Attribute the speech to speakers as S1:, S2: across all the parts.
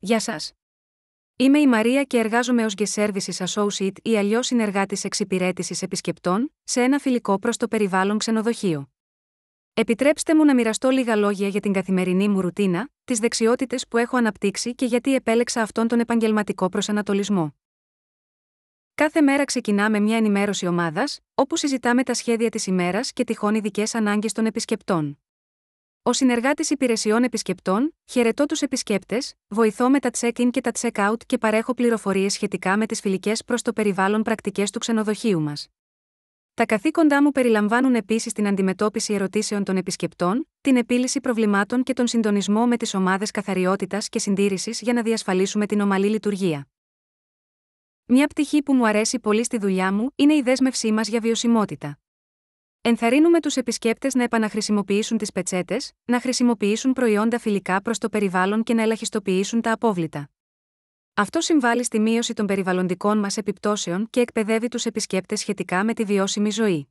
S1: Γεια σας. Είμαι η Μαρία και εργάζομαι ως Guest Services Associate ή αλλιώς συνεργάτης εξυπηρέτησης επισκεπτών, σε ένα φιλικό προς το περιβάλλον ξενοδοχείο. Επιτρέψτε μου να μοιραστώ λίγα λόγια για την καθημερινή μου ρουτίνα, τις δεξιότητες που έχω αναπτύξει και γιατί επέλεξα αυτόν τον επαγγελματικό προσανατολισμό. Κάθε μέρα ξεκινά με μια ενημέρωση ομάδας, όπου συζητάμε τα σχέδια της ημέρας και τυχόν ειδικές ανάγκες των επισκεπτών. Ως συνεργάτης υπηρεσιών επισκεπτών, χαιρετώ τους επισκέπτες, βοηθώ με τα check-in και τα check-out και παρέχω πληροφορίες σχετικά με τις φιλικές προς το περιβάλλον πρακτικές του ξενοδοχείου μας. Τα καθήκοντά μου περιλαμβάνουν επίσης την αντιμετώπιση ερωτήσεων των επισκεπτών, την επίλυση προβλημάτων και τον συντονισμό με τις ομάδες καθαριότητας και συντήρησης για να διασφαλίσουμε την ομαλή λειτουργία. Μια πτυχή που μου αρέσει πολύ στη δουλειά μου είναι η δέσμευσή μας για βιωσιμότητα. Ενθαρρύνουμε τους επισκέπτες να επαναχρησιμοποιήσουν τις πετσέτες, να χρησιμοποιήσουν προϊόντα φιλικά προς το περιβάλλον και να ελαχιστοποιήσουν τα απόβλητα. Αυτό συμβάλλει στη μείωση των περιβαλλοντικών μας επιπτώσεων και εκπαιδεύει τους επισκέπτες σχετικά με τη βιώσιμη ζωή.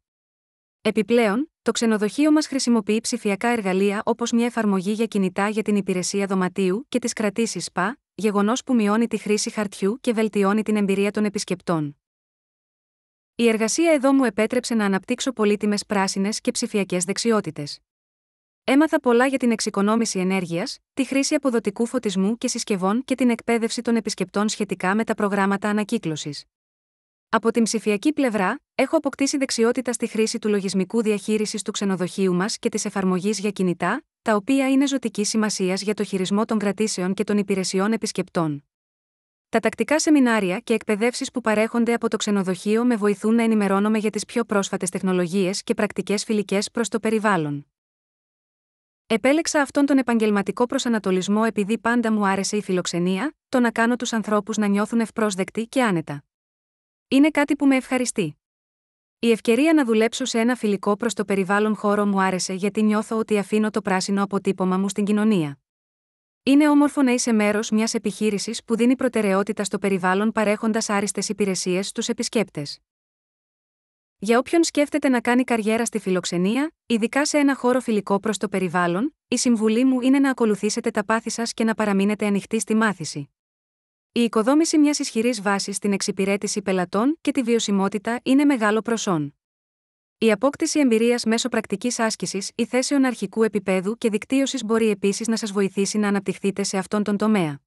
S1: Επιπλέον, το ξενοδοχείο μας χρησιμοποιεί ψηφιακά εργαλεία όπως μια εφαρμογή για κινητά για την υπηρεσία δωματίου και τις κρατήσεις SPA, γεγονός που μειώνει τη χρήση χαρτιού και βελτιώνει την εμπειρία των επισκεπτών. Η εργασία εδώ μου επέτρεψε να αναπτύξω πολύτιμες πράσινες και ψηφιακές δεξιότητες. Έμαθα πολλά για την εξοικονόμηση ενέργειας, τη χρήση αποδοτικού φωτισμού και συσκευών και την εκπαίδευση των επισκεπτών σχετικά με τα προγράμματα ανακύκλωσης. Από την ψηφιακή πλευρά, έχω αποκτήσει δεξιότητα στη χρήση του λογισμικού διαχείρισης του ξενοδοχείου μας και της εφαρμογής για κινητά, τα οποία είναι ζωτικής σημασίας για το χειρισμό των κρατήσεων και των υπηρεσιών επισκεπτών. Τα τακτικά σεμινάρια και εκπαιδεύσεις που παρέχονται από το ξενοδοχείο με βοηθούν να ενημερώνομαι για τις πιο πρόσφατες τεχνολογίες και πρακτικές φιλικές προς το περιβάλλον. Επέλεξα αυτόν τον επαγγελματικό προσανατολισμό επειδή πάντα μου άρεσε η φιλοξενία, το να κάνω τους ανθρώπους να νιώθουν ευπρόσδεκτοι και άνετα. Είναι κάτι που με ευχαριστεί. Η ευκαιρία να δουλέψω σε ένα φιλικό προς το περιβάλλον χώρο μου άρεσε γιατί νιώθω ότι αφήνω το πράσινο αποτύπωμα μου στην κοινωνία. Είναι όμορφο να είσαι μέρος μιας επιχείρησης που δίνει προτεραιότητα στο περιβάλλον παρέχοντας άριστες υπηρεσίες στους επισκέπτες. Για όποιον σκέφτεται να κάνει καριέρα στη φιλοξενία, ειδικά σε ένα χώρο φιλικό προς το περιβάλλον, η συμβουλή μου είναι να ακολουθήσετε τα πάθη σας και να παραμείνετε ανοιχτοί στη μάθηση. Η οικοδόμηση μιας ισχυρής βάσης στην εξυπηρέτηση πελατών και τη βιωσιμότητα είναι μεγάλο προσόν. Η απόκτηση εμπειρίας μέσω πρακτικής άσκησης ή θέσεων αρχικού επίπεδου και δικτύωσης μπορεί επίσης να σας βοηθήσει να αναπτυχθείτε σε αυτόν τον τομέα.